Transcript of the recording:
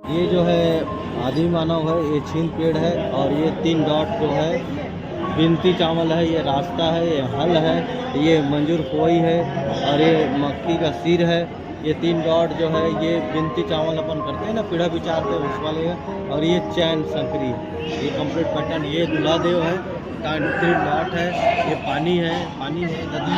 ये जो है आदि मानव है, ये छीन पेड़ है, और ये 3 डॉट जो है बिनती चावल है, ये रास्ता है, ये हल है, ये मंजूर कोई है, और ये मक्की का सिर है। ये 3 डॉट जो है ये बिनती चावल अपन करते हैं ना, पीढ़ा विचारते हैं उस वाले है। और ये चैन संकरी है, ये कंप्लीट पैटर्न। ये दूल्हा देव है, 3 डॉट है, ये पानी है, नदी